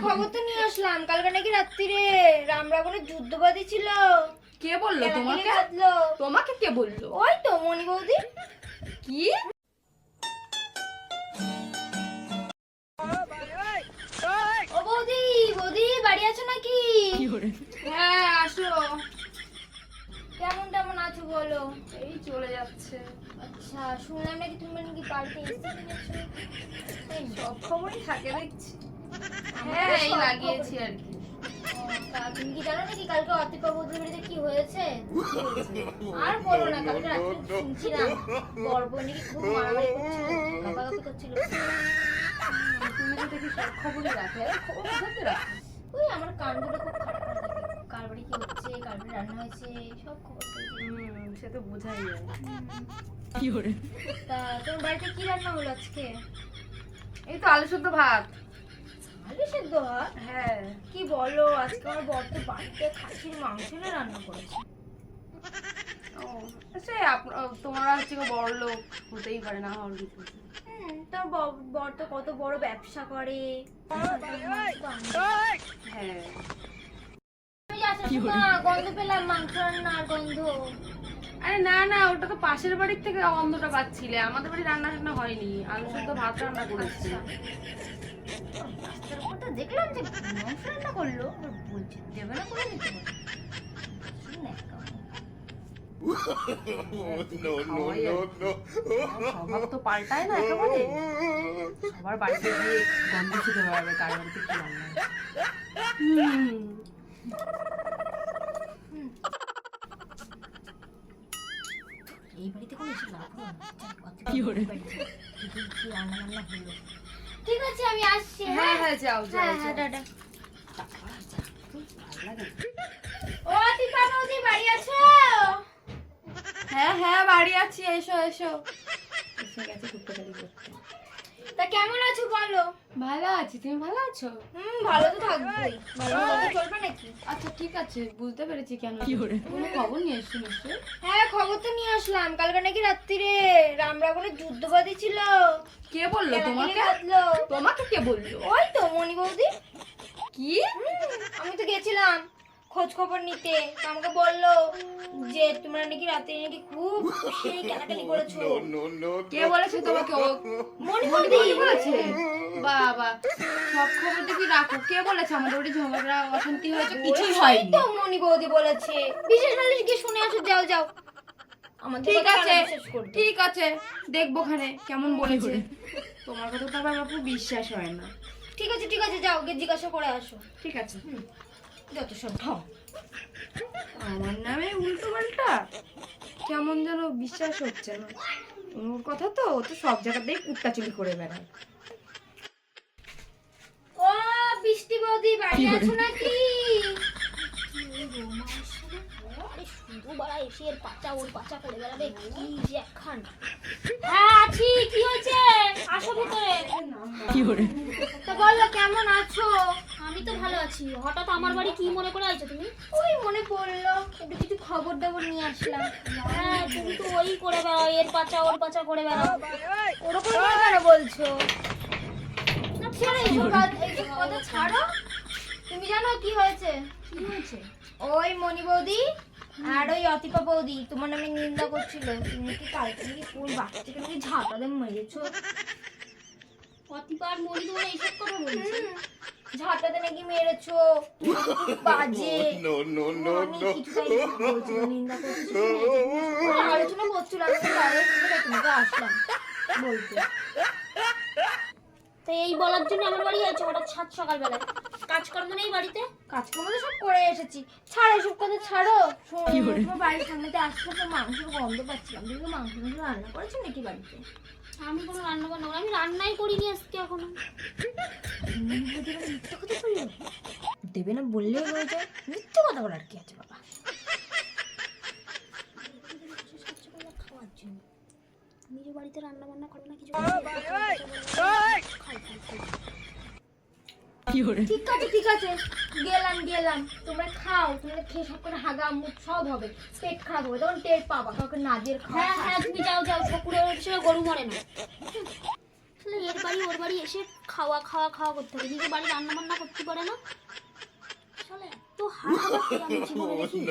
খবর তো নিয়ে আসলাম, কালকে নাকি রাত্রিরে রামরাবণের যুদ্ধ বাঁধেছিল। কে বললো তোমাকে? তোমাকে কে বললো? ওই তো মনি বৌদি। কি? ও বৌদি, বৌদি বাড়ি আছো নাকি? হ্যাঁ আসো। কেমন কেমন আছো বলো? এই চলে যাচ্ছে। আচ্ছা, শুনলাম নাকি তুমি নাকি বাড়িতে এসে কিনেছো। সব খবরই থাকে দেখছি। হ্যাঁ, হ্যাঁ এই সব লাগিয়েছি খবর। আর কি। তা তুমি কি জানো নাকি কালকে অতিপা বৌদির বাড়িতে কি হয়েছে? আর বলো না, কালকে রাত্রে শুনছিলাম বর্বর নাকি খুব মারামারি করছিল, গাপাগাপি করছিল। তুমি তো দেখি সব খবরই রাখে। খবর কোথাতে রাখো? ওই আমার কান দুটো খুব খারাপ করে থাকে, কার বাড়ি কি হচ্ছে, কার বাড়ি রান্না হয়েছে, সব খবর পেয়েছি। সে তো বোঝাই যায়। তা তোমার বাড়িতে কি রান্না হলো আজকে? এই তো আলু শুদ্ধ ভাত। আলু সেদ্ধ ভাত? হ্যাঁ। কি বলো, আজকে আমার বর তো বাড়িতে খাসির মাংস না রান্না করেছে। ও সে তোমরা হচ্ছে বড় লোক, হতেই পারে না হওয়ার কিছু। তোর বর তো কত বড় ব্যবসা করে। হ্যাঁ গন্ধ পেলাম, মাংস রান্নার গন্ধ। আরে না না, ওটা তো পাশের বাড়ির থেকে গন্ধটা পাচ্ছিলে। আমাদের বাড়ি রান্না টান্না হয়নি, আলু সেদ্ধ ভাত রান্না করেছি। রাস্তার উপর তো দেখলাম যে মাংস রান্না করলো, বলছে দেবে না করে দিতে পারে। স্বভাব তো পাল্টায় না একেবারে। সবার বাড়িতে গিয়ে গন্ধ শুকে বেড়াবে কার বাড়িতে কি রান্না। এই বাড়িতে কোনো এসে লাভ হলো না। কি রান্না বান্না হলো। ঠিক আছে আমি আসছি। হ্যাঁ হ্যাঁ যাও যাও হ্যাঁ হ্যাঁ টাটা। ও দীপা বৌদি বাড়ি আছো? হ্যাঁ হ্যাঁ বাড়ি আছি, এসো এসো। এসে গেছে কুট্টাকালি করতে। তা কেমন আছো বলো? ভালো আছি, তুমি ভালো আছো? ভালো তো থাকবোই, ভালো না থাকলে চলবে নাকি? আচ্ছা ঠিক আছে, বুঝতে পেরেছি কেন কোনো খবর নিয়ে এসছো নিশ্চয়ই। হ্যাঁ খবর তো নিয়ে আসলাম, কালকে নাকি রাত্রিরে রামরাবণের যুদ্ধ বাঁধেছিল। কে বললো তোমাকে? তোমাকে কে বললো? ওই তো মনি বৌদি। কি? আমি তো গেছিলাম খোঁজ খবর নিতে, তো আমাকে বললো যে তোমরা নাকি রাতে নাকি খুব সেই কেনাকাটি করেছো। কে বলেছে তোমাকে? ও মনি বৌদি বলেছে? বাবা, সব খবর দেখি রাখো। কে বলেছে আমাদের বাড়ি ঝগড়া অশান্তি হয়েছে? কিছুই ওই হয়নি। তো মনি বৌদি বলেছে। বিশেষ নালিশ গিয়ে শুনে আসো, যাও যাও। আমাদের ঠিক কথা আছে কেন বিশ্বাস করবে? ঠিক আছে, দেখবো খানে কেমন বলেছে। তোমার কথা তো আবার বাপু বিশ্বাস হয় না। ঠিক আছে যাও গিয়ে জিজ্ঞাসা করে আসো। ঠিক আছে। যত সব ঢং। আমার নামে উল্টো পাল্টা কেমন যেন বিশ্বাস হচ্ছে না। ওর কথা তো, ও তো সব জায়গাতেই কুট্টা চুরি করে বেড়ায়। ও বৃষ্টি বৌদি বাড়ি আছো নাকি? শুধু বাড়া এসে এর পাচা ওর পাচা করে বেড়াবে, কি যে একখান। হ্যাঁ আছি, কি হয়েছে? আসো ভিতরে। তা বললো কেমন আছো? আমি তো ভালো আছি। হঠাৎ আমার বাড়ি কি মনে করে আইছো তুমি? ওই মনে পড়লো, একটু কিছু খবর দাবর নিয়ে আসলাম। হ্যাঁ তুমি তো ওই করে বেড়াও, এর পাচা ওর পাচা করে বেড়াও। ওরকম করে কেন বলছো? না ছেড়ে এইসব কথা ছাড়ো। তুমি জানো কি হয়েছে? কি হয়েছে? ওই মনি বৌদি আর ওই অতিপা বৌদি তোমার নামে নিন্দা করছিল। তুমি কি কালকে নাকি কোন বাচ্চাকে নাকি ঝাঁটা দিয়ে মেরেছো। অতিপার মনি তোমার এইসব কথা বলছে? ঝাঁটাতে নাকি মেরেছো, বাজে। আমি কিছুটাই বলছিল, নিন্দা করছিল, আলোচনা করছিল। আমি তোমাকে আসলাম বলতে। তো এই বলার জন্য আমার বাড়ি আইছো হঠাৎ সাত সকালবেলায়? কাজকর্ম নেই বাড়িতে? কাজকর্ম তো সব করে এসেছি। ছাড়ো এসব কথা ছাড়ো। তোমার বাড়ির সামনেতে আসলে তো মাংসের গন্ধ পাচ্ছিলাম। তুমি মাংস রান্না করেছো নাকি বাড়িতে? আমি কোনো রান্না বান্না আমি রান্নাই করিনি আজকে এখনো। মিথ্যা কথা বললো, দেবে না বললেই হয়ে যায়। মিথ্যা কথা বলার কি আছে বাবা? খাওয়ার জন্য নিজের বাড়িতে রান্না বান্না করো না কিছু? ঠিক আছে গেলাম। তোমরা খাও, তোমরা খেয়ে সব করে হাগা মুখ সব হবে, পেট খারাপ হবে, তখন টের পাবা কাউকে না দিয়ে খাওয়া। হ্যাঁ তুমি যাও ঠকুরের হচ্ছে গরু মরে না। আসলে এর বাড়ি ওর বাড়ি এসে খাওয়া খাওয়া খাওয়া করতে হবে, নিজের বাড়ি রান্না বান্না করতে পারে না। চলে এত হাড় আমি জীবনে দেখিনি।